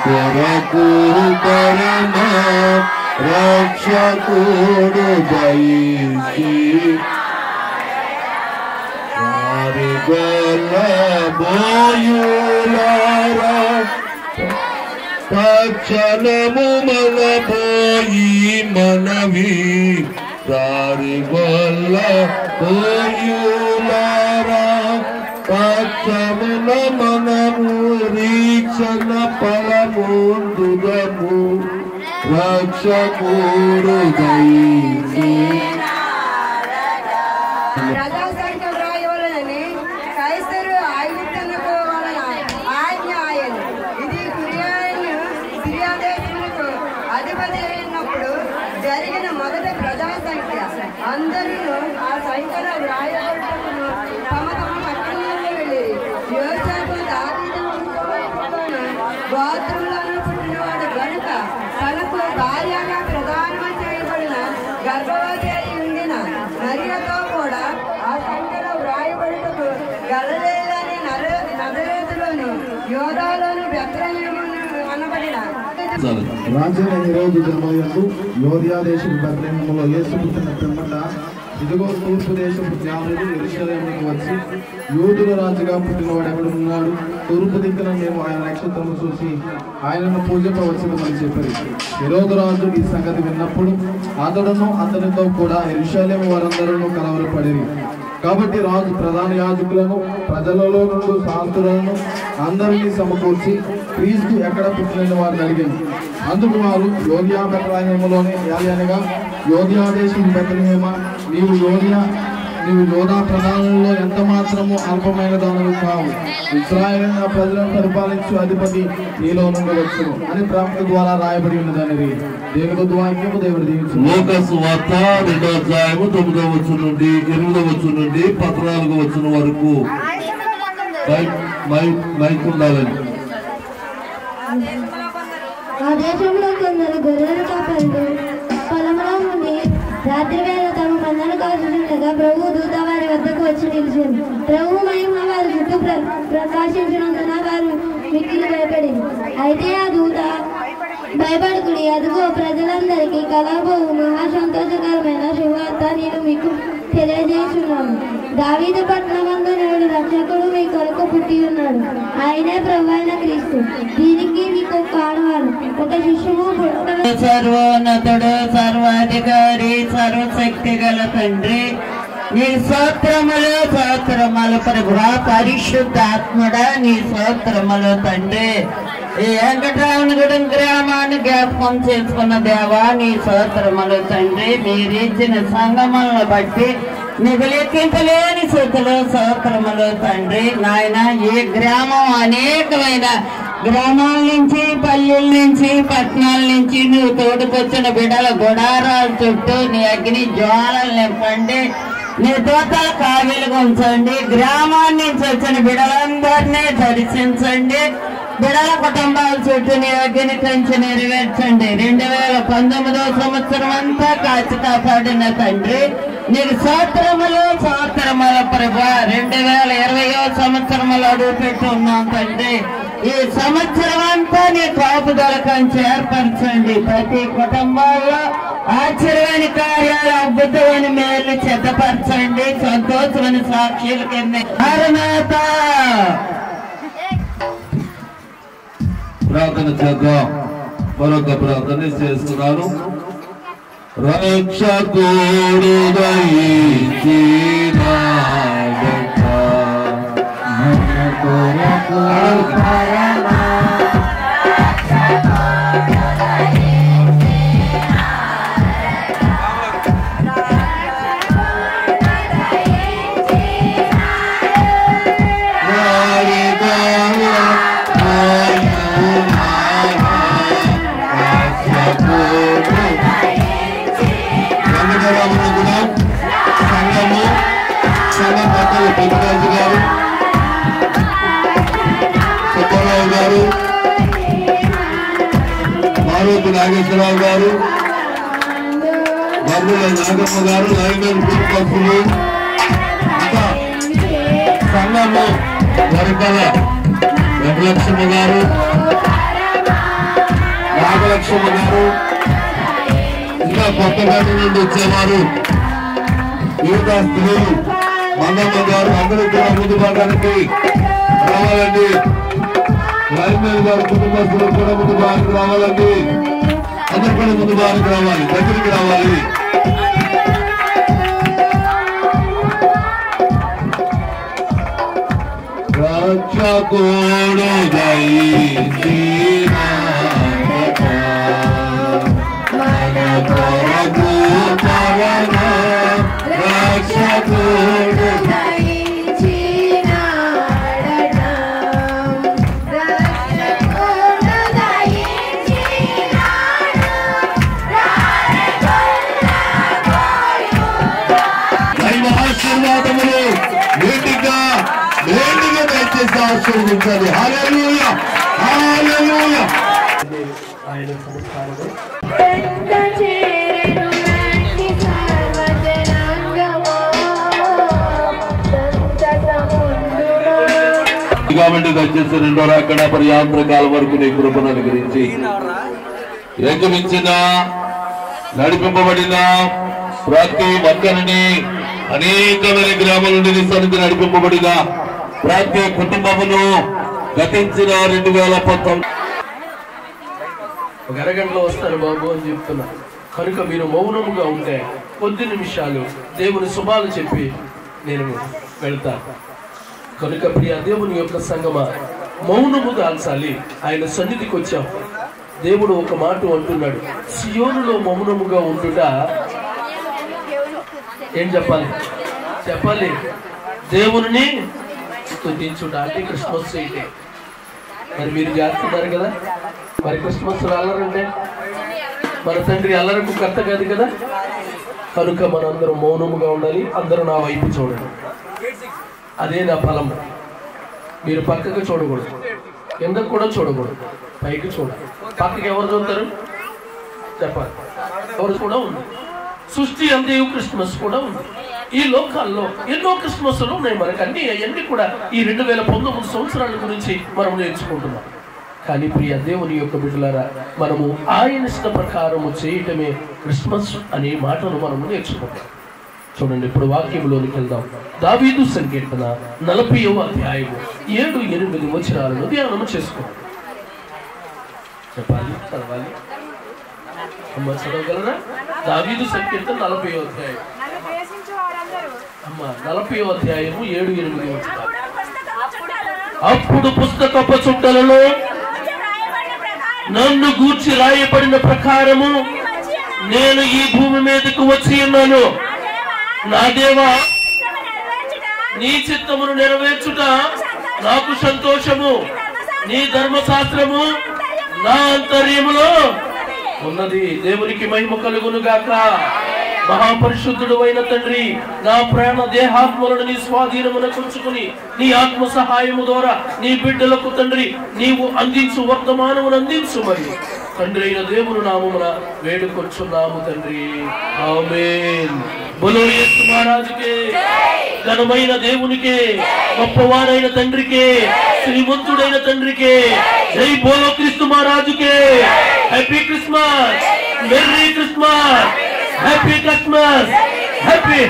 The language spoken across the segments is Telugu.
కొరకు పరమ రక్షకుడు దయించి బోయులారా తక్షణము మనపోయి మనవి దారి వల్ల బోయులారా తక్షమున మనము రీక్షణ ఫలముందుదము రక్షకుడు దయించి జరిగిన మొదటి ప్రజా సంఖ్య అందరూ ఆ సంఖ్యలో వ్రాయబడుటకును తమ తమ పట్టణాల్లో వెళ్ళి యోసేపు దావీదు గోత్రంలోనూ పుట్టినవాడు గనుక తనకు భార్యగా ప్రధానమని చేయబడిన గర్భవతి అయి ఉండిన మరియతో కూడా ఆ సంఖ్యలో వ్రాయబడుటకు గలిలయలోని నజరేతులోను యోదాలోను బెత్లెహేమును అనబడిన రాజైన హెరోదు జన్మయందు యోర్యా దేశపు బెత్లెహేములో యేసు పుట్టిన పిమ్మట ఇదిగో తూర్పు దేశపు జ్ఞానులు యెరూషలేముకు వచ్చి యూదుల రాజుగా పుట్టినవాడు ఎక్కడున్నాడు, తూర్పు దిక్కున మేము ఆయన నక్షత్రము చూసి ఆయనను పూజింపవచ్చునని చెప్పారు. హెరోదు రాజు ఈ సంగతి విన్నప్పుడు అతడును అతనితో కూడా యెరూషలేము వారందరూ కలవరపడిరి. కాబట్టి రాజు ప్రధాన యాజకులను ప్రజలలో నుండి శాస్త్రులను అందరినీ సమకూర్చి క్రీస్తు ఎక్కడ పుట్టిన వారిని అడిగాను. అందుకు వారు యోర్యా బెత్లెహేములోనే అనగా యోర్యా దేశం బెత్లెహేమ, నీవు యోధా ప్రధానంలో ఎంత మాత్రము అల్పమైన దానులు కావు, ఇశ్రాయేలు ప్రజలను పరిపాలించు అధిపతి నీలో నుండి వచ్చును అని ప్రవక్త ద్వారా రాయబడి ఉన్నదని దేవుడు వాక్యము దేవుడు దీవించు. లూకాసు వార్త 2వ అధ్యాయము 9వ వచనం నుండి 8వ వచనం నుండి 14వ వచనం వరకు మైకుండాలని. ఆ దేశంలో కొందరు గొర్రెల కాపరులు పొలంలో ఉండి రాత్రి వేళ తమ మందను కాచుతుండగా ప్రభు దూత వారి వద్దకు వచ్చి నిలిచింది. ప్రభు మహిమ వారి చుట్టూ ప్రకాశించినందున వారు మిక్కిలి భయపడింది. అయితే ఆ దూత భయపడుకుని, అదిగో ప్రజలందరికీ కలగబోవు మహా సంతోషకరమైన శుభవార్త నేను మీకు తెలియజేస్తున్నాను. దావీదు పట్టణమందు నేడు రక్షకుడు మీ కొరకు పుట్టి ఉన్నాడు, ఆయనే ప్రభు అయిన క్రీస్తు. దీనికి మీకు కారణాలు ఒక శిశువు పుట్టడం. సర్వోన్నతుడు, సర్వాధికారి, సర్వశక్తి గల తండ్రి, నీ స్తోత్రములు స్తోత్రములు ప్రభువా. పరిశుద్ధాత్ముడా నీ స్తోత్రములు తండ్రి. ఈ వెంకటరామనగూడెం గ్రామాన్ని జ్ఞాపకం చేసుకున్న దేవా నీ స్తోత్రములు తండ్రి. మీరిచ్చిన సంగములను బట్టి నీకు లెక్కించలేని స్థితిలో స్తోత్రములు తండ్రి. నాయన ఈ గ్రామం అనేకమైన గ్రామాల నుంచి, పల్లెల నుంచి, పట్టణాల నుంచి నువ్వు తోడుకొచ్చిన బిడ్డల గుడారాల చుట్టూ నీ అగ్ని జ్వాలలు నింపండి, నీ దూతల కావిలుగా ఉంచండి. గ్రామాన్ని నుంచి వచ్చిన బిడ్డలందరినీ దర్శించండి. బిడ్డల కుటుంబాల చుట్టూ నీ అగ్ని కంచి నెరవేర్చండి. 2019వ సంవత్సరం అంతా కాచి కాపాడిన తండ్రి నీకు స్తోత్రములు స్తోత్రములు ప్రభువా. 2020వ సంవత్సరంలో అడుగు పెట్టి ఉన్నాం తండ్రి. ఈ సంవత్సరం అంతా నీ కాపుదల కంచి ఏర్పరచండి. ప్రతి కుటుంబాల్లో ఆశ్చర్యమైన కార్యాలు, అద్భుతమైన మేలు సిద్ధపరచండి. సంతోషమైన సాక్షుల కింద ప్రార్థన చేద్దాం. మరొక ప్రార్థన చేస్తున్నాను. రక్షకుడు దయించినాడట మన కొరకు పరమ పెద్దరాజు గారు, సుబ్బారావు గారు, మారుతి నాగేశ్వరరావు గారు, బర్రుల నాగమ్మ గారు, లైనర్ పుష్పకులు, ఇంకా సంఘము వరికల నాగలక్ష్మి గారు, ఇంకా కొత్తగా నుండి వచ్చేవారు యువత స్త్రీలు మంగమ్మ గారు అందరూ కూడా ముందు భాగానికి రావాలండి. లైన్మెన్ గారు కుటుంబస్తులు కూడా ముందు భాగానికి రావాలండి. అందరూ కూడా ముందు భాగానికి రావాలి, దగ్గరికి రావాలి. రక్షకుడు మన కొరకు పవన రక్షకుడు ఆశీర్వాదములు వేదికగా దయచేసి ఆశీర్వదించాలి. హల్లెలూయా, హల్లెలూయా. ఆయన సంస్కారము కాబట్టి దయచేసి రెండో రాకడ పర్యాంతర కాలం వరకు నీ కృపను అనుగ్రహించి ఏకమించిన నడిపింపబడిన ప్రతి ఒక్కరిని అనేకమైన గ్రామాల నుండి సన్నిధి నడిపింపబడిన ప్రతి కుటుంబమును గతించిన 2019 ఒక అరగంటలో వస్తారు బాబు అని చెప్తున్నా. కనుక మీరు మౌనముగా ఉంటే కొద్ది నిమిషాలు దేవుని శుభాలు చెప్పి నేను వెళ్తాను. కనుక ప్రియ దేవుని యొక్క సంగమా, మౌనము దాల్చాలి. ఆయన సన్నిధికి వచ్చాం. దేవుడు ఒక మాట అంటున్నాడు, సియోనులో మౌనముగా ఉండుట. ఏం చెప్పాలి? దేవుని స్తుతించుట అంటే క్రిస్మస్ అయితే. మరి మీరు చేస్తున్నారు కదా, మరి క్రిస్మస్ అల్లరంటే మన తండ్రి అల్లరకు కర్త కాదు కదా. కనుక మనందరం మౌనముగా ఉండాలి. అందరూ నా వైపు చూడండి. అదే నా ఫలము. మీరు పక్కకు చూడకూడదు, కిందకు కూడా చూడకూడదు, పైకి చూడాలి. పక్కకి ఎవరు చూస్తారు చెప్పాలి. ఎవరు కూడా ఉంది. సృష్టి అంతే క్రిస్మస్ కూడా ఉంది. ఈ లోకాల్లో ఎన్నో క్రిస్మస్లు ఉన్నాయి. మనకు అవన్నీ కూడా ఈ 2019 సంవత్సరాల గురించి మనం నేర్చుకుంటున్నాం. కానీ ప్రియ దేవుని యొక్క బిడ్డలారా, మనము ఆయన ఇష్ట ప్రకారము చేయటమే క్రిస్మస్ అనే మాటను మనము నేర్చుకుంటాం. చూడండి, ఇప్పుడు వాక్యంలోనికి వెళ్దాం. దావీదు సంకీర్తన 40వ అధ్యాయము 7-8 వచనాలను ధ్యానము చేసుకోండి. చెప్పాలి, చదవాలి. అమ్మ చదవగలరా? దావీదు సంకీర్తన 40వ అధ్యాయం. అమ్మ 40వ అధ్యాయము 7-8 వచనాలు. అప్పుడు పుస్తకపు చుట్టలలో నన్ను గూర్చి రాయబడిన ప్రకారము నేను ఈ భూమి మీదకు వచ్చి ఉన్నాను. నా దేవా, నీ చిత్తమును నెరవేర్చుట నాకు సంతోషము. నీ ధర్మశాస్త్రము నా అంతర్యములో ఉన్నది. దేవునికి మహిమ కలుగును గాక. మహాపరిశుద్ధుడు అయిన తండ్రి, నా ప్రాణ దేహాత్మలను నీ స్వాధీనమునకు ఉంచుకుని నీ ఆత్మ సహాయము ద్వారా నీ బిడ్డలకు తండ్రి నీవు అందించు వర్తమానమును అందించు. మరి తండ్రి అయిన దేవుని నామమున వేడుకొచ్చున్నాము తండ్రి. ఆమేన్. బోలో యేసు మహారాజుకే, ఘనమైన దేవునికే, గొప్పవారైన తండ్రికే, శ్రీమంతుడైన తండ్రికే జై. బోలో క్రీస్తు మహారాజుకే. Happy Christmas, merry Christmas, happy Christmas,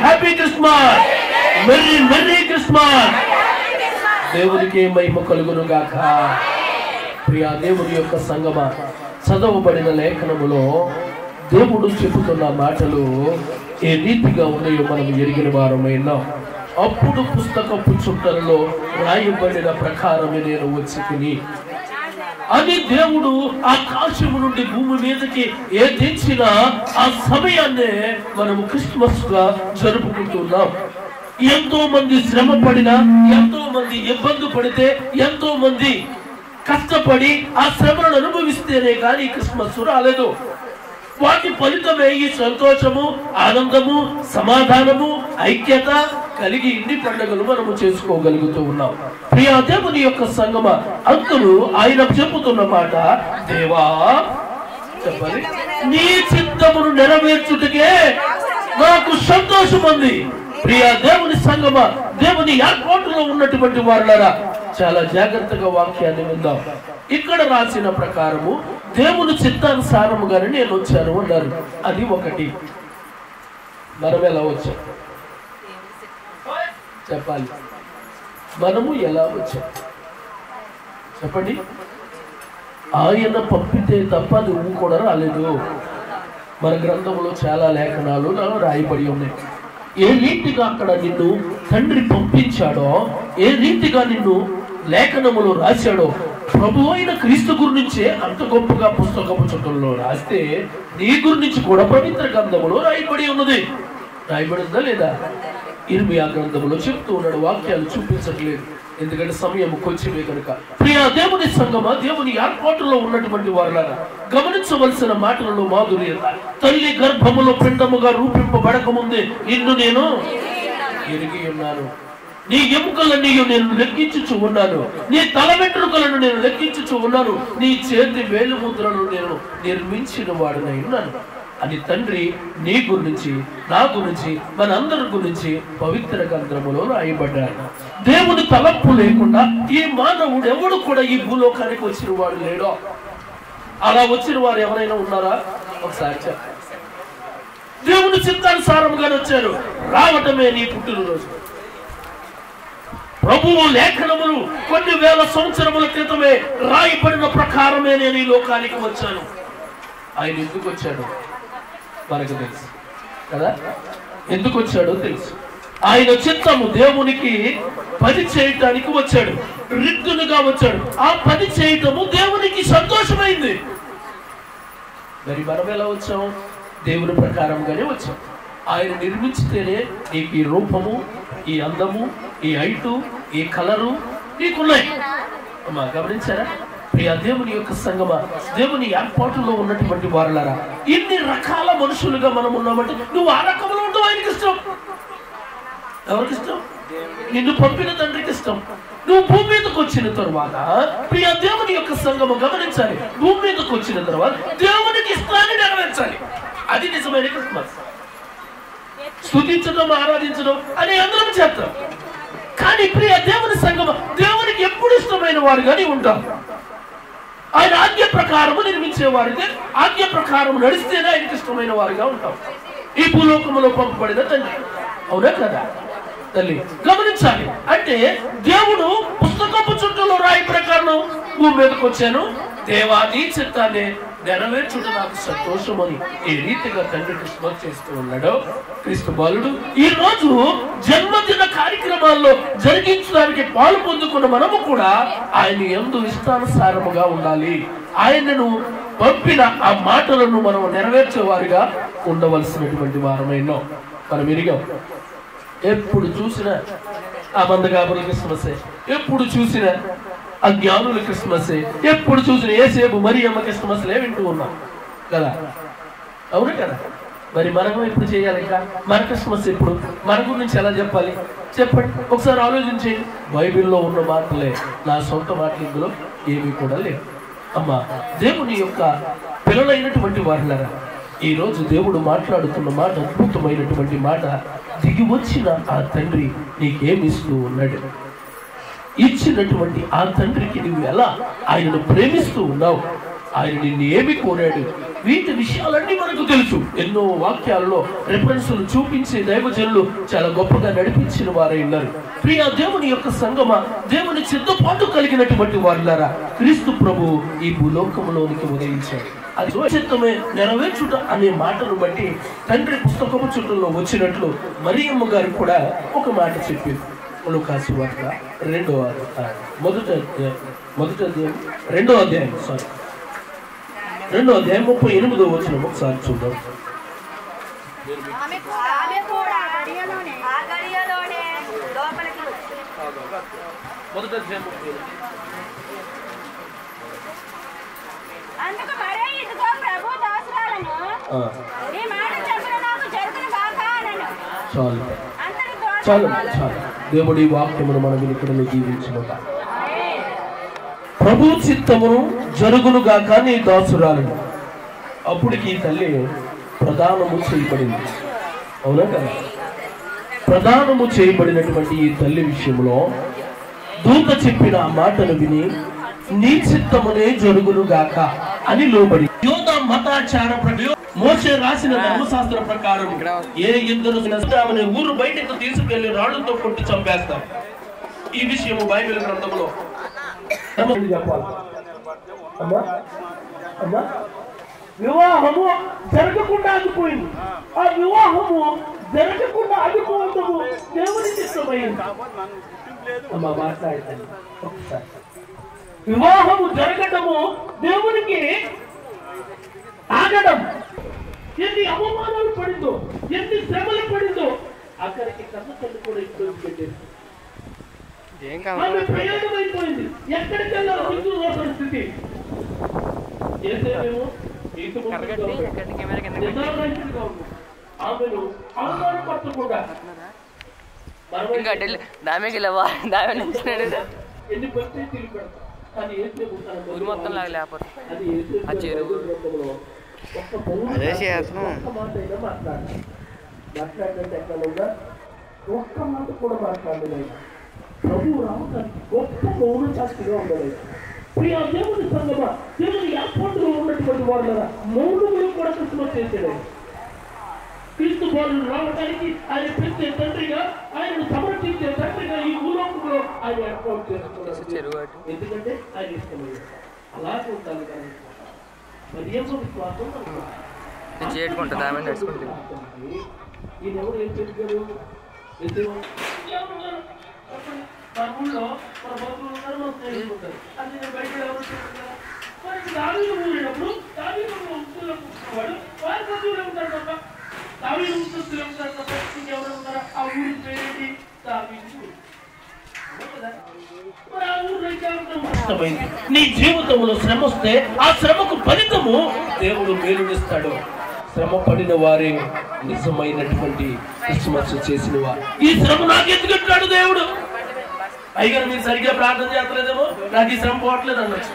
happy Christmas, merry Christmas. దేవునికి మహిమ కలుగును గాక. ప్రియా దేవుని యొక్క సంగమా, చదవబడిన లేఖనములో దేవుడు చెబుతున్న మాటలు ఏ రీతిగా ఉన్నాయో మనం ఎరిగిన వారమైనాం. అప్పుడు పుస్తకపు చుట్టలలో రాయబడిన ప్రకారమే నేను వచ్చి తిని అని దేవుడు ఆకాశము నుండి భూమి మీదకి ఏ తెచ్చినా ఆ సమయాన్నే మనము క్రిస్మస్ గా జరుపుకుంటున్నాం. ఎంతో మంది శ్రమ పడినా, ఎంతో మంది ఇబ్బంది పడితే, ఎంతో మంది కష్టపడి ఆ శ్రమను అనుభవిస్తేనే కానీ క్రిస్మస్ రాలేదు. వాటి ఫలితమే ఈ సంతోషము, ఆనందము, సమాధానము, ఐక్యత కలిగి ఇన్ని పండుగలు మనము చేసుకోగలుగుతూ ఉన్నాం. ప్రియా దేవుని యొక్క సంగమ, అందరూ ఆయన చెబుతున్న మాట, దేవా చెప్పాలి, నీ చిత్తమును నెరవేర్చుటకే నాకు సంతోషం ఉంది. ప్రియా దేవుని సంగమ, దేవుని ఏర్పాటులో ఉన్నటువంటి వారులారా, చాలా జాగ్రత్తగా వాక్యాన్ని విందాం. ఇక్కడ రాసిన ప్రకారము దేవుని చిత్తానుసారముగానే నేను వచ్చాను అన్నారు. అది ఒకటి. మనం ఎలా వచ్చాం చెప్పాలి. మనము ఎలా వచ్చాం చెప్పండి. ఆయన పంపితే తప్ప నువ్వు కూడా రాలేదు. మన గ్రంథంలో చాలా లేఖనాలు రాయబడి ఉన్నాయి. ఏ రీతిగా అక్కడ నిన్ను తండ్రి పంపించాడో, ఏ రీతిగా నిన్ను లేఖనములో రాశాడో, ప్రభు అయిన క్రీస్తు గురించే అంత గొప్పగా పుస్తకపు చుట్టల్లో రాస్తే నీ గురించి కూడా పవిత్ర గ్రంథములో రాయబడి ఉన్నది. రాయబడి ఉందా లేదా? ఇర్మియా గ్రంథములో చెప్తూ ఉన్నాడు. వాక్యాలు చూపించట్లేదు, ఎందుకంటే సమయం కొంచెమే కనుక. ప్రియా దేవుని సంగమా, దేవుని ఏర్పాటులో ఉన్నటువంటి వారులారా, గమనించవలసిన మాటలలో మాధుర్యత. తల్లి గర్భములో పిండముగా రూపింపబడక ముందే నిన్ను నేను ఎరిగి ఉన్నాను. నీ ఎముకలన్నీ నేను లెక్కించుచు ఉన్నాను. నీ తల వెంట్రుకలను నేను లెక్కించుచు ఉన్నాను. నీ చేతి వేలు ముద్రను నేను నిర్మించిన వాడినై ఉన్నాను అని తండ్రి నీ గురించి, నా గురించి, మనందరి గురించి పవిత్ర గ్రంథములో రాయబడ్డాడు. దేవుని తలంపు లేకుండా ఈ మానవుడు ఎవడు కూడా ఈ భూలోకానికి వచ్చిన వాడు లేడో. అలా వచ్చిన వారు ఎవరైనా ఉన్నారా? ఒకసారి చెప్పండి. దేవుని చిత్తానుసారంగానే వచ్చారు. రావటమే నీ పుట్టినరోజు. ప్రభువు లేఖనములు కొన్ని వేల సంవత్సరముల క్రితమే రాయబడిన ప్రకారమే నేను ఈ లోకానికి వచ్చాను. ఆయన ఎందుకు వచ్చాడు మనకు తెలుసు కదా. ఎందుకు వచ్చాడో తెలుసు. ఆయన చిత్తము దేవునికి పని చేయటానికి వచ్చాడు. రిద్దునుగా వచ్చాడు. ఆ పని చేయటము దేవునికి సంతోషమైంది. మరి మనం ఎలా వచ్చాం? దేవుని ప్రకారంగానే వచ్చాం. ఆయన నిర్మించితేనే నీకు ఈ రూపము, ఈ అందము, ఈ హైటు, ఈ కలరు నీకున్నాయి. అమ్మా గమనించారా? ప్రియా దేవుని యొక్క సంగమ, దేవుని ఏర్పాటులో ఉన్నటువంటి వారులారా, ఇన్ని రకాల మనుషులుగా మనం ఉన్నామంటే నువ్వు ఆ రకంలో ఉండవు. ఆయనకి ఇష్టం. ఎవరికి ఇష్టం? నిన్ను పంపిన తండ్రికి ఇష్టం. నువ్వు భూమి మీదకి వచ్చిన తర్వాత ప్రియా దేవుని యొక్క సంగమ గమనించాలి. భూమి మీదకి వచ్చిన తర్వాత దేవునికి ఇష్టాన్ని నెరవేర్చాలి. అది నిజమైన క్రిస్మస్. స్తుతించడం, ఆరాధించడం అని అందరం చేస్తాం. కానీ ప్రియ దేవుని సంగమ, దేవునికి ఎప్పుడు ఇష్టమైన వారుగానే ఉంటాం. ఆయన ఆజ్ఞ ప్రకారము నిర్మించేవారితే, ఆజ్ఞ ప్రకారం నడిస్తేనే ఆయనకి ఇష్టమైన వారుగా ఉంటాం. ఈ భూలోకములో పంపబడిన తండ్రి, అవునా కదా? తల్లి గమనించాలి. అంటే దేవుడు పుస్తకపు చుట్టూలో రాయి ప్రకారం భూమి మీదకి వచ్చాను. దేవా నీ చిత్తాన్ని నెరవేర్చుట నాకు సంతోషమని ఏ రీతిగా తండ్రి క్రిస్మస్ చేస్తూ ఉన్నాడో, క్రీస్తు బాలుడు ఈ రోజు జన్మదిన కార్యక్రమాల్లో జరిగించడానికి పాలు పొందుకున్న మనము కూడా ఆయన యందు ఇష్టానుసారముగా ఉండాలి. ఆయనను పంపిన ఆ మాటలను మనం నెరవేర్చేవారుగా ఉండవలసినటువంటి వారమైనా మనం ఎరిగాం. ఎప్పుడు చూసినా ఆ మందగాబుల క్రిస్మసే, ఎప్పుడు చూసినా ఆ జ్ఞానుల క్రిస్మసే, ఎప్పుడు చూసిన యేసేపు మరియమ్మ క్రిస్మస్లే వింటూ ఉన్నాం కదా. అవును కదా? మరి మనం ఎప్పుడు చేయాలి? ఇంకా మన క్రిస్మస్ ఎప్పుడు? మన గురించి ఎలా చెప్పాలి చెప్పండి. ఒకసారి ఆలోచించండి. బైబిల్లో ఉన్న మాటలే, నా సొంత మాటలు ఇందులో ఏమీ కూడా లేవు. అమ్మా దేవుని యొక్క పిల్లలైనటువంటి వారులారా, ఈ రోజు దేవుడు మాట్లాడుతున్న మాట అద్భుతమైనటువంటి మాట. దిగి వచ్చిన ఆ తండ్రి నీకేమిస్తూ ఉన్నాడు? ఇచ్చినటువంటి ఆ తండ్రికి నువ్వు ఎలా ఆయనను ప్రేమిస్తూ ఉన్నావు? ఆయన నిన్ను ఏమి కోరాడు? వీటి విషయాలన్నీ మనకు తెలుసు. ఎన్నో వాక్యాలలో రెఫరెన్సులు చూపించే దైవజనులు చాలా గొప్పగా నడిపించిన వారై ఉన్నారు. ప్రియా దేవుని యొక్క సంగమ, దేవుని సిద్ధపాటు కలిగినటువంటి వారులారా, క్రీస్తు ప్రభు ఈ భూలోకములోనికి ఉదయించాడు. అది చిత్తమే నెరవేర్చుట అనే మాటను బట్టి తండ్రి పుస్తకము చుట్టూలో వచ్చినట్లు మరియమ్మ గారు కూడా ఒక మాట చెప్పింది. లూకాసు వార్త 2వ అధ్యాయం 38వ వచనం ఒకసారి చూద్దాం. మొదటి అధ్యాయం చాలు చాలు చాలు. దేవుడి వాక్యమును మనం ఇక్కడ దీవించుకుంటా. ప్రభు చిత్తమును జరుగును గాక నీ దాసురాలను. అప్పటికి ఈ తల్లి ప్రదానము చేయబడింది. అవునా కదా? ప్రదానము చేయబడినటువంటి ఈ తల్లి విషయంలో దూత చెప్పిన ఆ మాటను విని నీ చిత్తమునే జరుగును గాక అని లోబడి యోధ మతాచార ప్రకారం మోషే రాసిన ధర్మశాస్త్ర ప్రకారం ఏ ఇద్దరు అనే ఊరు బయటకు తీసుకెళ్లి రాళ్లతో కొట్టి చంపేస్తారు. ఈ విషయము బైబిల్ గ్రంథంలో చెప్పాలి. వివాహము జరగకుండా ఆగిపోయింది. ఆ వివాహము జరగకుండా ఆగిపోవడము దేవునికి ఇష్టమైంది. అమ్మా మాట్లాడతాను ఒకసారి. వివాహము జరగటము దేవునికి ఆగడం ఎన్ని అవమానాలు పడిందో, ఎన్ని శ్రమలు పడిందో అక్కడికి కన్న తల్లి కూడా ఇప్పుడు పెట్టేది. ఆమె ప్రయోజనం అయిపోయింది. ఎక్కడికి వెళ్ళాలి హిందూ పరిస్థితి చేసేమేమో ఆమెను అవమానపరచకుండా ఎన్ని పరిస్థితులు పెడతాం. కానీ ఊరి మొత్తం లాగా లేకపోతే ఆ చెరువు మాట్లాడంటే ఎక్కడ ఒక్క మాట కూడా మాట్లాడలేదు. ప్రభు రావడానికి గొప్ప మౌన శాస్త్రిగా ఉండలేదు. ప్రియ దేవుని సంగమా, దేవుని ఏర్పాటులో ఉన్నటువంటి వాళ్ళ మౌనములు కూడా క్రిస్మస్ చేసేది. క్రీస్తు బాలుడు రావడానికి ఆయన పెంచే తండ్రిగా, ఆయనను సమర్పించే తండ్రిగా ఈ భూలోకంలో ఆయన ఏర్పాటు చేసుకున్నారు. ఎందుకంటే ఆయన ఇష్టమైంది. అలాగే ఉండాలి. కానీ మరి ఏమో విశ్వాసం చేసుకుంటుంది. ఆమె నడుచుకుంటుంది. ఈయన ఎవరు ఏం చెప్పారు? మన ఊళ్ళో మన బంధువులు ఉన్నారు, మన స్నేహితులు ఉంటారు. అది నేను బయట ఎవరు చెప్తారు? మనకి దావీదు ఊరినప్పుడు దావీదు వంశంలో పుట్టినవాడు వారి బంధువులే ఉంటారు తప్ప, దావీదు వంశస్థులే ఉంటారు తప్ప ఇంకెవరు ఉంటారా? ఆ ఊరి పేరేంటి? దావీదు. నీ జీవితంలో శ్రమ వస్తే ఆ శ్రమకు ఫలితము దేవుడు మేలునిస్తాడు. శ్రమ పడిన వారే నిజమైనటువంటి క్రిస్మస్ చేసిన వారు. ఈ శ్రమ నాకెందుకు అంటాడు దేవుడు? అయ్యారు మీరు సరిగ్గా ప్రార్థన చేస్తలేదేమో, నాకు ఈ శ్రమ పోవట్లేదు అనొచ్చు.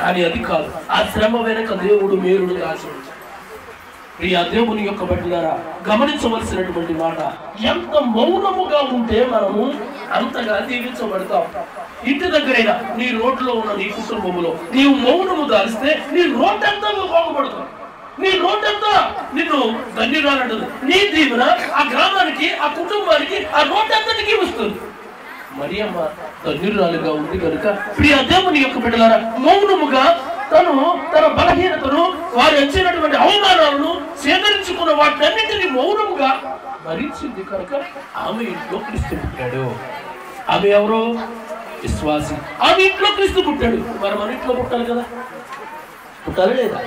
కానీ అది కాదు. ఆ శ్రమ వెనక దేవుడు మేలును దాచి. ప్రియ దేవుని యొక్క బిడ్డలారా, గమనించవలసినటువంటి మాట, ఎంత మౌనముగా ఉంటే మనము అంతగా దీవించబడతాం. ఇంటి దగ్గరైనా నీ రోడ్లో ఉన్న నీ కుటుంబంలో నీవు మౌనము దాలిస్తే నీ రోడ్డంతా బాగుపడతావు. నీ రోడ్డంతా నిన్ను ధన్యురాలంటది. నీ దీవెన ఆ గ్రామానికి, ఆ కుటుంబానికి, ఆ రోడ్డంతటికి వస్తుంది. మరియమ్మ ధన్యురాలుగా ఉంది కనుక ప్రియ దేవుని యొక్క బిడ్డలారా, మౌనముగా తన బలహీనతను, వారు వచ్చినటువంటి అవమానాలను సేకరించుకున్న వాటిన్నింటినీ మౌనముగా భరించింది కనుక ఆమె ఇంట్లో క్రీస్తు పుట్టాడు. ఆమె ఎవరో విశ్వాసి. ఆమె ఇంట్లో క్రీస్తు పుట్టాడు. మరి మన ఇంట్లో పుట్టాలి కదా, పుట్టాలి లేదా?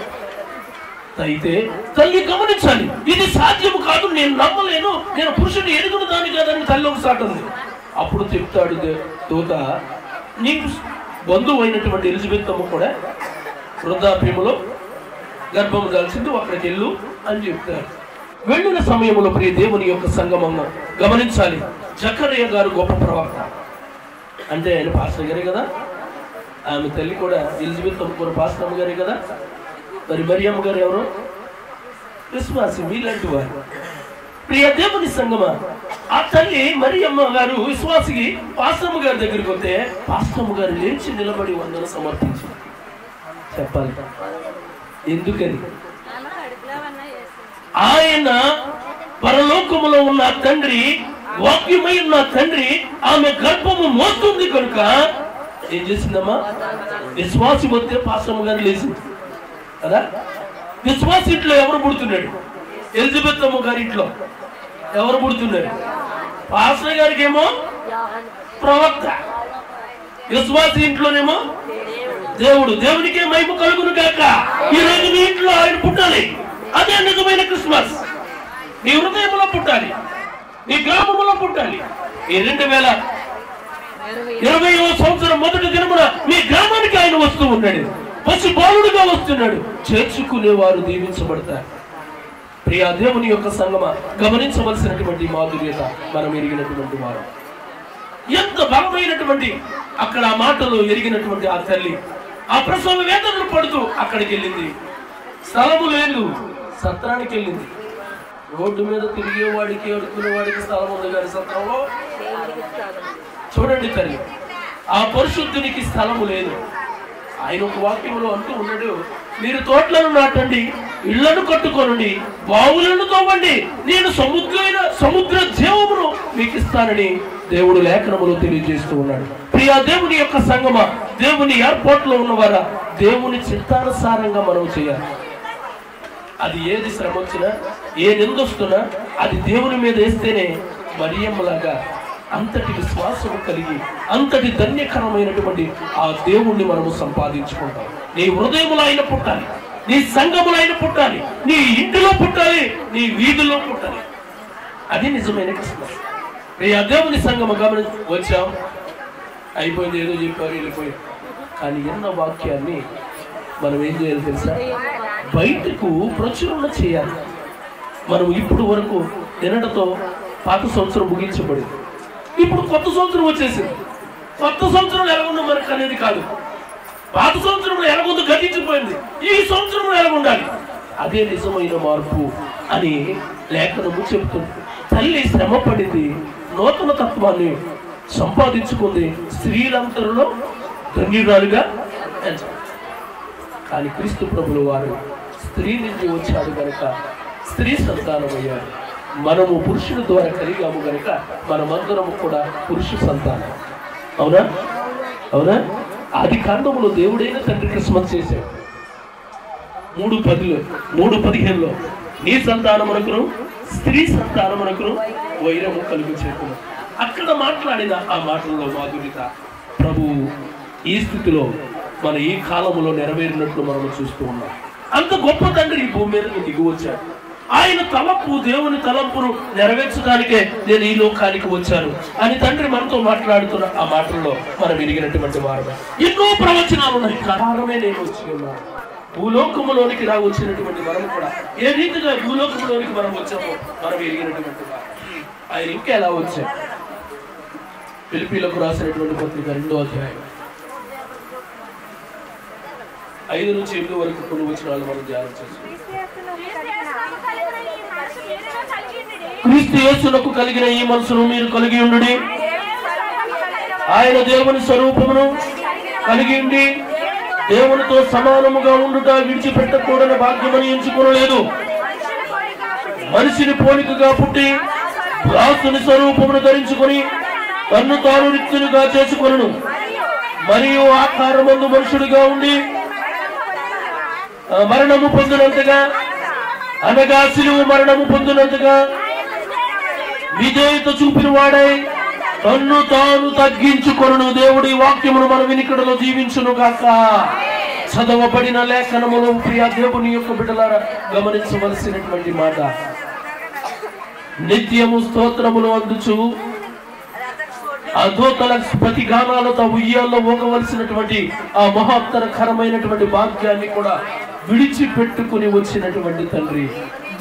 అయితే తల్లి గమనించాలి, ఇది సాధ్యము కాదు, నేను నమ్మలేను, నేను పురుషుని ఎరుగుడు దాని కాదని తల్లి ఒకసారి ఉంది. అప్పుడు చెప్తాడు దూత, నీకు బంధువు అయినటువంటి ఎలిజబెత్ అమ్మ కూడా వృద్ధాప్యములో గర్భము దాల్చింది, అక్కడికి వెళ్ళు అని చెప్తారు. వెళ్ళిన సమయంలో ప్రియ దేవుని యొక్క సంగమం గమనించాలి. జకరియా గారు గొప్ప ప్రవక్త. అంటే ఆయన పాస్టర్ గారే కదా, ఆమె తల్లి కూడా ఎలిజబెత్ అమ్మ కూడా పాస్టర్ అమ్మ గారే కదా. మరి మరియమ్మ గారు ఎవరు? విశ్వాసి, మీలాంటి వారు. ప్రియ దేవుని సంగమా, ఆ తల్లి మరియమ్మ గారు విశ్వాసికి పాస్టమ్మ గారి దగ్గరికి వస్తే పాస్టమ్మ గారు లేచి నిలబడి వందన సమర్పించి చెప్పాలి. ఎందుకని? ఆయన పరలోకములో ఉన్న తండ్రి, వాక్యమై ఉన్న తండ్రి ఆమె గర్భము మోస్తుంది కనుక ఏం చేసిందమ్మా? విశ్వాసి వస్తే పాస్టమ్మ గారు లేచింది కదా. విశ్వాసి ఇంట్లో ఎవరు పుడుతున్నాడు? ఎలిజబెత్ అమ్మ గారి ఇంట్లో ఎవరు పుడుతున్నారు? పాస్టర్ గారికి ఏమో ప్రవక్త, విశ్వాసి ఇంట్లోనేమో దేవుడు. దేవునికే మహిమ కలుగును గాక. ఈ రోజు మీ ఇంట్లో ఆయన పుట్టాలి. అదే నిజమైన క్రిస్మస్. నీ హృదయంలో పుట్టాలి, నీ గ్రామంలో పుట్టాలి. ఈ 2020వ సంవత్సరం మొదటి దినమున మీ గ్రామానికి ఆయన వస్తూ ఉన్నాడు. పసి బాలుడుగా వస్తున్నాడు. చేర్చుకునేవారు దీవించబడతారు. ప్రియ దేవుని యొక్క సంగమ, గమనించవలసినటువంటి మాధుర్యత మనం ఎరిగినటువంటి వారు. ఎంత బలమైనటువంటి అక్కడ ఆ మాటలు ఎరిగినటువంటి ఆ తల్లి ఆ ప్రసవ వేదనలు పడుతూ అక్కడికి వెళ్ళింది. స్థలము లేదు, సత్రానికి వెళ్ళింది. రోడ్డు మీద తిరిగేవాడికి, అడుక్కునేవాడికి స్థలం ఉంది కానీ సత్రంలో చూడండి తల్లి ఆ పరిశుద్ధునికి స్థలము లేదు. ఆయన ఒక వాక్యంలో అంటూ ఉన్నాడు, మీరు తోటలను నాటండి, ఇళ్లను కట్టుకొనండి, బావులను తవ్వండి, నేను సముద్ర జీవమును మీకు ఇస్తానని దేవుడు లేఖనములో తెలియజేస్తూ ఉన్నాడు. ప్రియా దేవుని యొక్క సంగమ, దేవుని ఏర్పాటులో ఉన్నవారా, దేవుని చిత్తానుసారంగా మనం చేయాలి. అది ఏది శ్రమ వచ్చినా, ఏ నిందొస్తున్నా అది దేవుని మీద వేస్తేనే మరియమ్మలాగా అంతటి విశ్వాసము కలిగి అంతటి ధన్యకరమైనటువంటి ఆ దేవుణ్ణి మనము సంపాదించుకుంటాం. నీ హృదయములో అయినా పుట్టాలి, నీ సంఘములో అయినా పుట్టాలి, నీ ఇంటిలో పుట్టాలి, నీ వీధిలో పుట్టాలి. అది నిజమైన క్రిస్మస్. ఆ దేవుని సంఘము గమనించి వచ్చాం, అయిపోయింది, ఏదో చెప్పారు, వెళ్ళిపోయాం. కానీ ఎన్న వాక్యాన్ని మనం ఏం చేయాలి తెలుసా? బయటకు ప్రచురణ చేయాలి. మనం ఇప్పుడు వరకు తినడంతో పాత సంవత్సరం ముగించబడింది. ఇప్పుడు కొత్త సంవత్సరం వచ్చేసింది. కొత్త సంవత్సరం ఎలాగుందో మనకు అనేది కాదు, పాత సంవత్సరంలో ఎలాగుందో గతించిపోయింది, ఈ సంవత్సరంలో ఎలాగుండాలి. అదే నిజమైన మార్పు అని లేఖనము చెబుతుంది. తల్లి శ్రమ పడింది, నూతన తత్వాన్ని సంపాదించుకుంది, స్త్రీలందరిలో ధన్యురాలుగా. కానీ క్రీస్తు ప్రభుల వారు స్త్రీ నుంచి వచ్చాడు కనుక స్త్రీ సంతానం అయ్యారు. మనము పురుషుల ద్వారా కలిగాము కనుక మనమందరము కూడా పురుష సంతానం. అవునా? అవునా? ఆది కాండములో దేవుడైన తండ్రి క్రిస్మస్ చేశాడు. 3:15 నీ సంతానమునకును స్త్రీ సంతానమునకును వైరము కలుగు చేతులు. అక్కడ మాట్లాడిన ఆ మాటల్లో మాధుర్యత ప్రభువు ఈ స్థితిలో మన ఈ కాలంలో నెరవేరినట్లు మనం చూస్తూ ఉన్నాం. అంత గొప్ప తండ్రి ఈ భూమి మీద దిగి వచ్చాడు. ఆయన తలంపు, దేవుని తలంపును నెరవేర్చడానికే నేను ఈ లోకానికి వచ్చాను అని తండ్రి మనతో మాట్లాడుతున్న ఆ మాటల్లో మనం ఎరిగినటువంటి వారమే. ఎన్నో ప్రవచనాలు ఉన్నాయి. కారణమే నేను వచ్చి ఉన్నాను. భూలోకములోనికి వచ్చినటువంటి మనం కూడా ఏ రీతిగా భూలోకములోనికి మనం వచ్చామో మనం ఎరిగినటువంటి వారు. ఆయన ఇంకా ఎలా వచ్చాడు? ఫిలిప్పీలకు రాసినటువంటి పత్రిక 2వ అధ్యాయం 5 నుంచి 8 వరకు కొన్ని వచనాలు మనం ధ్యానం చేస్తాం. క్రీస్తు యేసునకు కలిగిన ఈ మనసును మీరు కలిగి ఉండుడి. ఆయన దేవుని స్వరూపమును కలిగి ఉండి దేవునితో సమానముగా ఉండుట విడిచిపెట్టకూడని భాగ్యమని ఎంచుకోలేదు. మనిషిని పోలికగా పుట్టి దాసుని స్వరూపమును ధరించుకొని తన్ను తాను రిక్తునిగా చేసుకొనును. మరియు ఆకారమందు మనుషుడిగా ఉండి మరణము పొందినంతగా, అనగా శిలువ మరణము పొందినంతగా విధేయత చూపిన వాడై తన్ను తాను తగ్గించుకొనును. దేవుడి వాక్యమును మన వినికిడిలో జీవించును గాక. చదవబడిన లేఖనములు ప్రియ దేవుని యొక్క బిడ్డలారా గమనించవలసినటువంటి మాట. నిత్యము స్తోత్రములు అందుచు అధోతల ప్రతి గానాలతో ఉయ్యాల్లో ఊగవలసినటువంటి ఆ మహత్తరకరమైనటువంటి భాగ్యాన్ని కూడా విడిచిపెట్టుకుని వచ్చినటువంటి తండ్రి,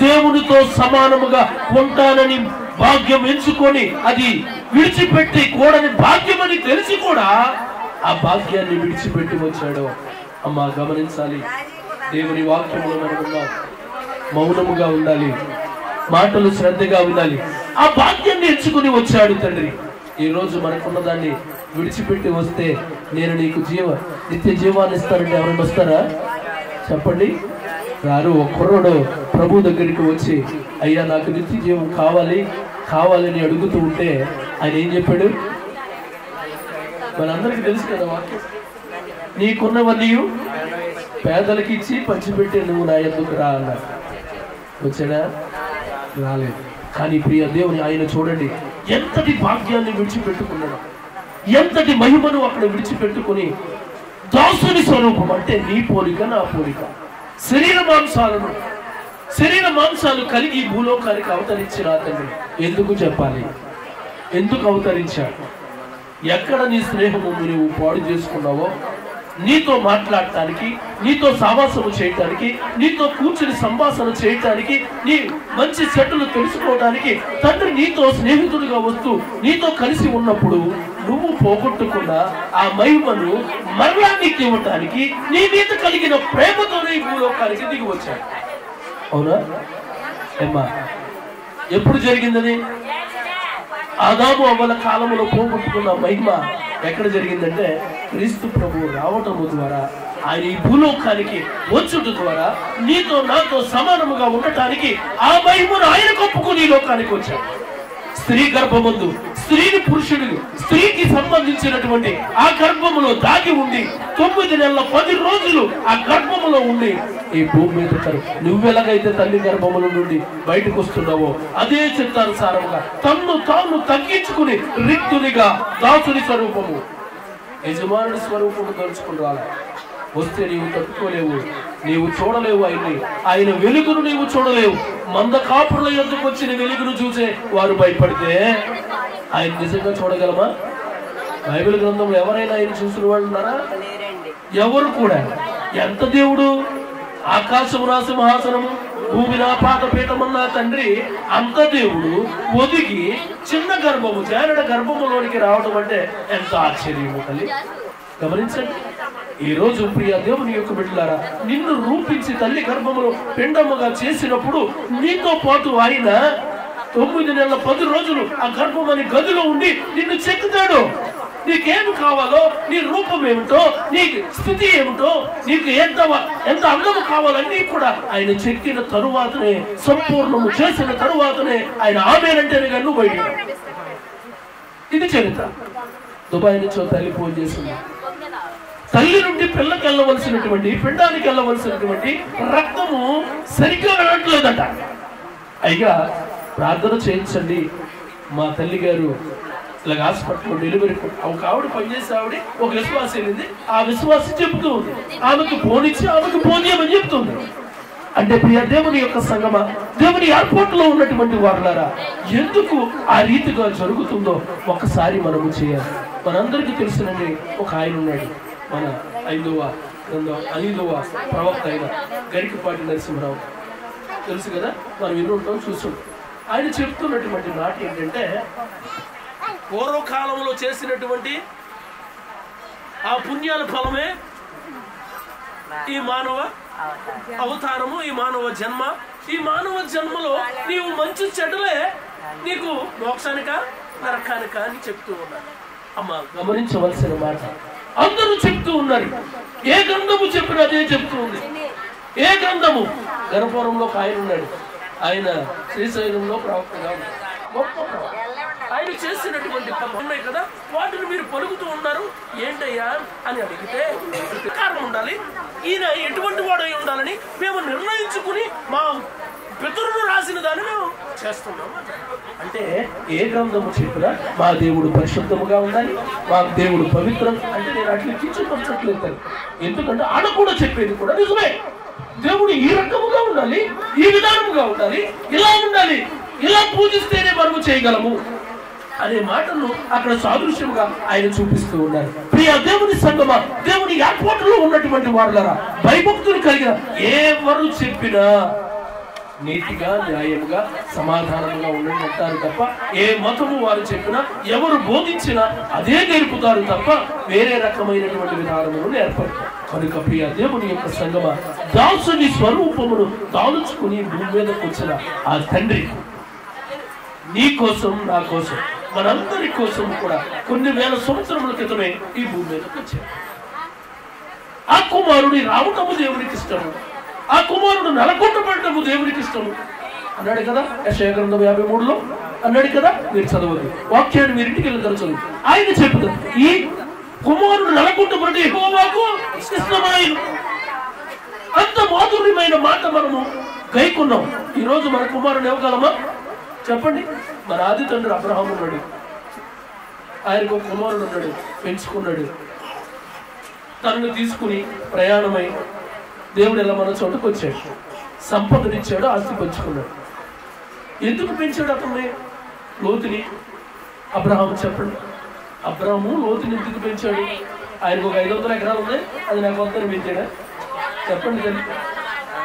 దేవునితో సమానముగా ఉంటానని భాగ్యం ఎంచుకొని అది విడిచిపెట్టి కూడని భాగ్యమని తెలిసి కూడా ఆ భాగ్యాన్ని విడిచిపెట్టి వచ్చాడు. అమ్మా గమనించాలి, దేవుని వాక్యంలో మనం ఉన్నాం, మౌనముగా ఉండాలి, మాటలు శ్రద్ధగా ఉండాలి. ఆ భాగ్యాన్ని ఎంచుకుని వచ్చాడు తండ్రి. ఈ రోజు మనకున్న దాన్ని విడిచిపెట్టి వస్తే నేను నీకు నిత్య జీవాన్ని ఇస్తానంటే ఎవరైనా వస్తారా? చెప్పండి, రారు. ఒక కుర్రోడు ప్రభు దగ్గరికి వచ్చి అయ్యా నాకు నిత్య జీవం కావాలని అడుగుతూ ఉంటే ఆయన ఏం చెప్పాడు? మనందరికీ తెలుసు కదా వాక్యం, నీకున్నవన్నీ పేదలకి ఇచ్చి పంచిపెట్టి నువ్వు నా ఎందుకు రా అన్నాడు. వచ్చాడా? రాలేదు. కానీ ప్రియ దేవుని ఆయన చూడండి ఎంతటి భాగ్యాన్ని విడిచిపెట్టుకున్నాడు, ఎంతటి మహిమను అక్కడ విడిచిపెట్టుకుని దాసుని స్వరూపం అంటే నీ పోలిక నా పోలిక, శరీర మాంసాలు కలిగి భూలోకానికి అవతరించిన తండ్రి ఎందుకు చెప్పాలి? ఎందుకు అవతరించాడు? ఎక్కడ నీ స్నేహము నువ్వు పాడు చేసుకున్నావో, నీతో మాట్లాడటానికి, నీతో సావాసము చేయటానికి, నీతో కూర్చుని సంభాషణ చేయటానికి, నీ మంచి చెట్టులు తెలుసుకోవడానికి తండ్రి నీతో స్నేహితుడిగా వస్తూ నీతో కలిసి ఉన్నప్పుడు నువ్వు పోగొట్టుకున్న ఆ మహిమను మరలా నీకు ఇవ్వటానికి నీ మీద కలిగిన ప్రేమతోనే ఈ భూలోకానికి దిగి వచ్చాడు. అవునా ఏమ్మా? ఎప్పుడు జరిగిందని? ఆదాము అవ్వల కాలంలో పోగొట్టుకున్న మహిమ ఎక్కడ జరిగిందంటే క్రీస్తు ప్రభు రావటము ద్వారా, ఆయన ఈ భూలోకానికి వచ్చుట ద్వారా నీతో నాతో సమానముగా ఉండటానికి ఆ మహిమను ఆయన కప్పుకొని ఈ లోకానికి వచ్చాడు. స్త్రీ గర్భమందు స్త్రీని పురుషుడు, స్త్రీకి సంబంధించినటువంటి ఆ గర్భములో దాగి ఉండి 9 నెలల 10 రోజులు ఆ గర్భములో ఉండి ఈ భూమి మీద నువ్వెలాగైతే తల్లి గర్భముల నుండి బయటకు వస్తున్నావో అదే చిత్తానుసారంగా తన్ను తాను తగ్గించుకుని రిక్తునిగా దాసుని స్వరూపము, యజమానుడి స్వరూపము తలుచుకుంటాను. వస్తే నీవు తట్టుకోలేవు, నీవు చూడలేవు ఆయన్ని, ఆయన వెలుగును నీవు చూడలేవు. మంద కాపురుల యొద్దకు వచ్చిన వెలుగును చూసే వారు భయపడితే ఆయన నిజంగా చూడగలమా? బైబిల్ గ్రంథంలో ఎవరైనా ఆయన చూసిన వాళ్ళు ఉన్నారా? ఎవరు కూడా. ఎంత దేవుడు! ఆకాశము నా సింహాసనము, భూమి నా పాదపీఠమన్న తండ్రి అంత దేవుడు ఒదిగి చిన్న గర్భము జానడ గర్భములోనికి రావడం అంటే ఎంత ఆశ్చర్యము తల్లి. గమనించండి. ఈ రోజు ప్రియ దేవుని యొక్క బిడ్డలారా, నిన్ను రూపించి తల్లి గర్భములో పిండముగా చేసినప్పుడు నీతో పాటు ఆయన 9 నెలల 10 రోజులు ఆ గర్భం అనే గదిలో ఉండి నిన్ను చెక్కుతాడు. నీకేమి కావాలో, నీ రూపం ఏమిటో, నీ స్థితి ఏమిటో, నీకు ఎంత అందము కావాలన్నీ కూడా ఆయన చెక్కిన తరువాతనే, సంపూర్ణము చేసిన తరువాతనే ఆయన ఆమేనంటేనే కానీ నువ్వు బయట. ఇది చరిత్ర. దుబాయ్ నుంచి తల్లి ఫోన్ చేసింది. తల్లి నుండి పిల్లకి వెళ్ళవలసినటువంటి, పిండానికి వెళ్ళవలసినటువంటి రక్తము సరిగ్గా వెళ్ళట్లేదట. అయిగా ప్రార్థన చేయించండి, మా తల్లి గారు ఇలాగ హాస్పిటల్లో డెలివరీ, ఒక ఆవిడ పనిచేసే ఆవిడ ఒక విశ్వాసం వెళ్ళింది. ఆ విశ్వాసం చెబుతూ ఉంది, ఆమెకు పోనిచ్చి ఆమెకు ఫోన్ చేయమని చెప్తుంది. అంటే ప్రియ దేవుని యొక్క సంగమా, దేవుని ఎయిర్పోర్ట్లో ఉన్నటువంటి వారులారా, ఎందుకు ఆ రీతిగా జరుగుతుందో ఒకసారి మనము చేయాలి. మనందరికీ తెలిసినండి ఒక ఆయన ఉన్నాడు, మన 5వ ప్రవక్త అయిన గరికపాటి నరసింహరావు. తెలుసు కదా, మనం విని ఉంటాం, చూస్తుంటాం. ఆయన చెప్తున్నటువంటి మాట ఏంటంటే, పూర్వకాలంలో చేసినటువంటి ఆ పుణ్యాల ఫలమే ఈ మానవ అవతారము, ఈ మానవ జన్మ. ఈ మానవ జన్మలో నీవు మంచి చెడ్డలే నీకు మోక్షానిక నరకానిక అని చెప్తూ ఉన్నారు. అమ్మ గమనించవలసిన మాట, అందరూ చెప్తూ ఉన్నారు. ఏ గ్రంథము చెప్పినా అదే చెప్తూ ఉంది. ఏ గ్రంథము? గర్భవరంలో ఒక ఆయన ఉన్నాడు, ఆయన శ్రీశైలంలో ప్రవక్తగా ఉన్నాడు, గొప్ప ప్రవక్త. ఆయన చేసినటువంటి పనులు ఉన్నాయి కదా, వాటిని మీరు పలుకుతూ ఉన్నారు, ఏంటయ్యా అని అడిగితే కారణం ఉండాలి, ఈయన ఎటువంటి వాడు అయి ఉండాలని మేము నిర్ణయించుకుని మా పితరులు రాసిన దాన్ని మేము చేస్తున్నాం. అంటే ఏ గ్రంథము చెప్పినా మా దేవుడు పరిశుద్ధముగా ఉండాలి, మా దేవుడు పవిత్రం అంటే నేను అట్లా కించపరచట్లేదు. ఎందుకంటే ఆడ కూడా చెప్పేది కూడా నిజమే. దేవుడు ఈ రకముగా ఉండాలి, ఈ విధానముగా ఉండాలి, ఇలా ఉండాలి, ఇలా పూజిస్తేనే మనము చేయగలము అనే మాటను అక్కడ సాదృశ్యంగా ఆయన చూపిస్తూ ఉన్నారు. ప్రియ దేవుని సంగమా, దేవుని ఏర్పాటులో ఉన్నటువంటి వారులారా, భయభక్తులు కలిగిన ఎవరు చెప్పినా నీతిగా, న్యాయంగా, సమాధానంగా ఉండండి అంటారు తప్ప, ఏ మతము వారు చెప్పినా, ఎవరు బోధించినా అదే నేర్పుతారు తప్ప వేరే రకమైనటువంటి విధానమును నేర్పరు. కనుక ప్రియ దేవుని యొక్క సంగమా, దాసుని స్వరూపమును దాల్చుకుని భూమి మీదకు వచ్చిన ఆ తండ్రి నీ కోసం, నా కోసం, మనందరి కోసం కూడా కొన్ని వేల సంవత్సరముల క్రితమే ఈ భూమి మీదకు వచ్చాడు. ఆ కుమారుడి రావటము దేవునికి ఇష్టము, ఆ కుమారుడు నెలకొట్టబడటము దేవునికి ఇష్టము అన్నాడు కదా. యెషయా గ్రంథం 53లో అన్నాడు కదా. మీరు చదవదు, వాక్యాన్ని మీరు ఇంటికి వెళ్ళి చదువు. ఆయన చెప్తారు, ఈ కుమారుడు నెలకొట్టబడి యెహోవాకు ఇష్టమైన. అంత మాధుర్యమైన మాట మనము గైకున్నాం. ఈ రోజు మన కుమారుడు ఇవ్వగలమా చెప్పండి? మన ఆది తండ్రి అబ్రహాము ఉన్నాడు, ఆయనకు ఒక కుమారుడు ఉన్నాడు, పెంచుకున్నాడు. తనను తీసుకుని ప్రయాణమై దేవుడు ఎలా మన చోటుకు వచ్చాడు, సంపదనిచ్చాడు, ఆస్తి పంచుకున్నాడు. ఎందుకు పెంచాడు అతన్ని, లోతుని? అబ్రహాము చెప్పండి. అబ్రహాము లోతుని ఎందుకు పెంచాడు? ఆయనకు ఒక 500 ఎకరాలు ఉన్నాయి, అది నాకు వద్దని పెంచాడా? చెప్పండి,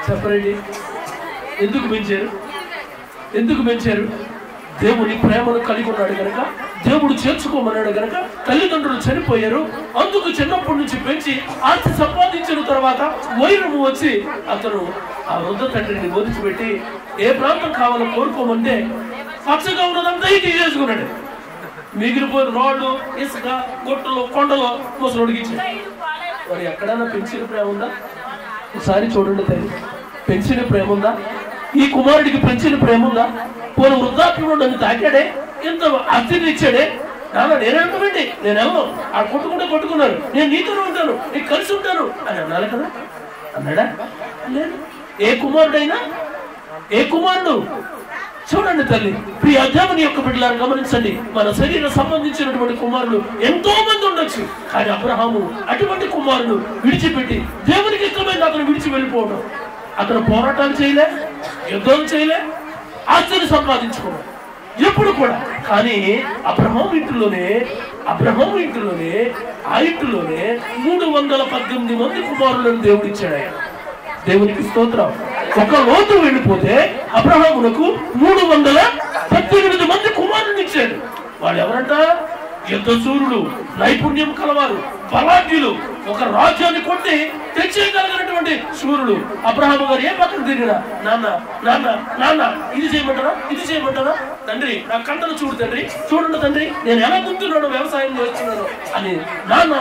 చెప్పండి. ఎందుకు పెంచారు? ఎందుకు పెంచారు? దేవుని ప్రేమను కలిగి ఉన్నాడు కనుక, దేవుడు చేర్చుకోమన్నాడు కనుక. తల్లిదండ్రులు చనిపోయారు, అందుకు చిన్నప్పటి నుంచి పెంచి ఆస్తి సంపాదించిన తర్వాత వైరము వచ్చి అతను ఆ వృద్ధ తండ్రిని వదిలిపెట్టి ఏ ప్రాంతం కావాలో కోరుకోమంటే పచ్చగా ఉన్నదంతా ఇది చేసుకున్నాడు. మిగిలిపోయిన రోడ్లు ఇసుక గుట్టలు కొండలు ముసలోడికి ఇచ్చాడు. మరి ఎక్కడైనా పెంచిన ప్రేమ ఉందా? ఒకసారి చూడండి తల్లి, పెంచిన ప్రేమ ఉందా? ఈ కుమారుడికి పెంచిన ప్రేమ ఉందా? పోనీ వృద్ధాప్యంలో నన్ను తాకాడే, ఇంత అతిథి ఇచ్చాడే, నాన్న నేనేంటండి, నేను వెళ్ళను, ఆ కొట్టుకున్నారు, నేను నీతోనే ఉంటాను, నీకు కలిసి ఉంటాను అని అన్నాను కదా. అన్నాడా? లేదు. ఏ కుమారుడైనా, ఏ కుమారుడు? చూడండి తల్లి, ప్రియ దేవుని యొక్క బిడ్డలను గమనించండి. మన శరీరం సంబంధించినటువంటి కుమారులు ఎంతో మంది ఉండొచ్చు, కానీ అబ్రహాము అటువంటి కుమారుడు విడిచిపెట్టి దేవునికి ఇష్టమైన అతను విడిచి వెళ్ళిపోవడం. అతను పోరాటాలు చేయలే, యుద్ధాలు చేయలే, ఆస్తిని సంపాదించుకోవడం ఎప్పుడు కూడా. కానీ అబ్రహాము ఇంటిలోనే ఆ ఇంటిలోనే 318 మంది కుమారులను దేవుడు ఇచ్చాడు. ఆయన దేవునికి స్తోత్రం. ఒక లోతు వెళ్ళిపోతే అబ్రహామునకు 318 మంది కుమారులను ఇచ్చాడు. వాళ్ళు ఎవరంట? యుద్ధశూరులు, నైపుణ్యం కలవారు, బలాఢ్యులు, ఒక రాజ్యాన్ని కొట్టి తెచ్చేయగలిగినటువంటి శూరులు. అబ్రహాము గారు ఏ పక్కన తిరిగినా నాన్న ఇది చేయమంటారా తండ్రి, నా కంటలు చూడు తండ్రి, చూడండి తండ్రి, నేను ఎలా గుంటున్నాను, వ్యవసాయం చేస్తున్నాను అని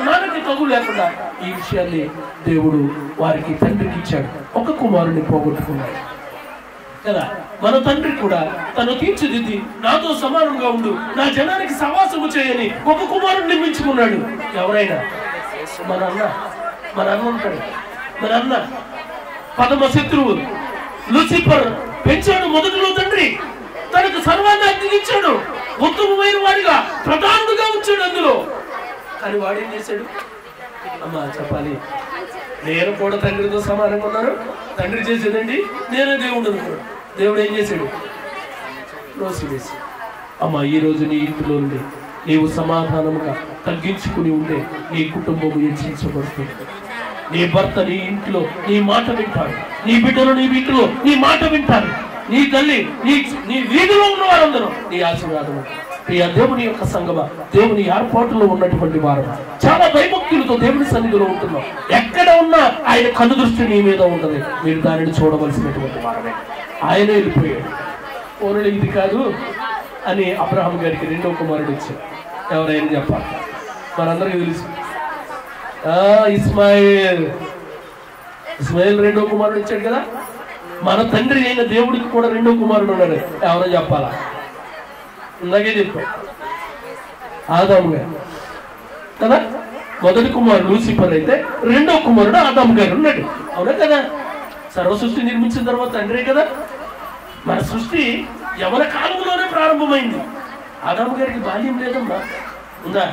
నాన్నకి తగు లేకుండా ఈ విషయాన్ని దేవుడు వారికి తండ్రికి ఇచ్చాడు. ఒక కుమారుని పోగొట్టుకున్నాడు కదా. మన తండ్రి కూడా తను తీర్చిదిద్ది నాతో సమానంగా ఉండు, నా జనానికి సవాసము చేయని ఒక కుమారుడు నిర్మించుకున్నాడు. ఎవరైనా మన అన్న ఉంటాడు. మన అన్న పరమ శత్రువు లూసిఫర్ పెంచాడు మొదటిలో తండ్రి, తనకు సర్వాన్ని అందించాడు, ఉత్తమమైన వాడిగా ప్రధానుడుగా ఉంచాడు అందులో. కానీ వాడేం చేశాడు? అమ్మా చెప్పాలి, నేను కూడా తండ్రితో సమానంగా ఉన్నాను, తండ్రి చేసేదండి నేనే దేవుడు అనుకున్నాడు. దేవుడు ఏం చేశాడు? రోసివేసి. అమ్మా, ఈ రోజు నీ ఇంటిలో నుండి నీవు సమాధానముగా తగ్గించుకుని ఉంటే నీ కుటుంబము హెచ్చించబడుతుంది. నీ భర్త నీ ఇంట్లో నీ మాట వింటాడు, నీ బిడ్డలు నీ ఇంట్లో నీ మాట వింటారు, నీ తల్లి నీ వీధిలో ఉన్న వారందరూ నీ ఆశీర్వాదము. ప్రియ దేవుని యొక్క సంగమ, దేవుని ఏర్పాటులో ఉన్నటువంటి వారు చాలా భయభక్తులతో దేవుని సన్నిధిలో ఉంటున్నాం. ఎక్కడ ఉన్నా ఆయన కన్ను దృష్టి నీ మీద ఉంటది. మీరు దానిని చూడవలసినటువంటి వారమే. ఆయనే వెళ్ళిపోయాడు. ఓనలు ఇది కాదు అని అబ్రహాం గారికి 2వ కుమారుడు ఇచ్చాడు. ఎవరైనా చెప్పాలి, మనందరికీ తెలుసు. ఇస్మాయిల్ 2వ కుమారుడు ఇచ్చాడు కదా. మన తండ్రి అయిన దేవుడికి కూడా 2వ కుమారుడు ఉన్నాడు. ఎవరో చెప్పాలా? ఇందాకే చెప్పాడు, ఆదాము గారు కదా. మొదటి కుమారుడు లూసిఫర్ అయితే 2వ కుమారుడు ఆదాము గారు ఉన్నాడు. అవునా కదా? సర్వ సృష్టి నిర్మించిన తర్వాత తండ్రే కదా. మన సృష్టి యవన కాలంలోనే ప్రారంభమైంది. ఆదాము గారికి బాల్యం లేదమ్మా, ఉందా?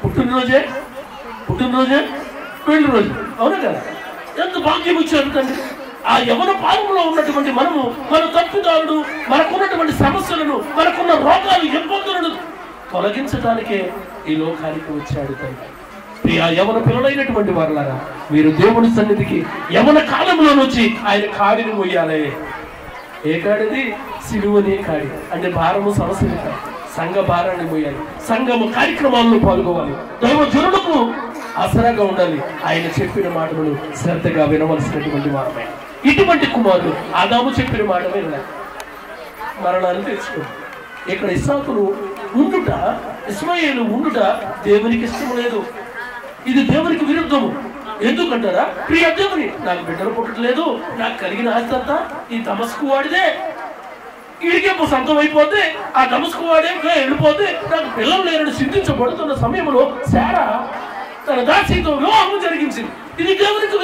పుట్టినరోజే పెళ్లి రోజు, అవునా కదా? ఎంత భాగ్యం ఇచ్చారు తండ్రి. ఆ యవన పాలంలో ఉన్నటువంటి మనము, మన తప్పుదారుడు, మనకున్నటువంటి సమస్యలను, మనకున్న రోగాలు, ఇబ్బందులను తొలగించడానికే ఈ లోకానికి వచ్చాడు తండ్రి. ప్రియ యవన పిల్లలైనటువంటి వారులారా, మీరు దేవుని సన్నిధికి యవన కాలంలో వచ్చి ఆయన కాడిని మొయ్యాలి. ఏ కాడిది? సిలువనే కాడి. అంటే భారము సమస్యలు కాదు, సంఘ భారాన్ని మోయాలి, సంఘము కార్యక్రమాల్లో పాల్గొవాలి, దైవ జనులకు ఆసరాగా ఉండాలి. ఆయన చెప్పిన మాటలను శ్రద్ధగా వినవలసినటువంటి వారమే. ఇటువంటి కుమారుడు ఆదాము చెప్పిన మాట వినలే, మరణాన్ని తెచ్చుకోండి. ఇక్కడ ఇస్సాకును ఉండుట, ఇస్మాయిలు ఉండుట దేవునికి ఇష్టం లేదు. ఇది దేవునికి విరుద్ధము. ఎందుకంటారా? ప్రియ దేవుని, నాకు బిడ్డలు పుట్టట్లేదు, నాకు కలిగిన ఆస్తి అంతా ఈ దమస్కు వాడిదే, వీడికే సొంతం అయిపోతే ఆ దమస్కు వాడే వెళ్ళిపోతే నాకు పిల్లలు లేరని చింతించబడుతున్న సమయంలో శారా తన దాసితో వివాహం జరిగించింది. ఇది దేవునికి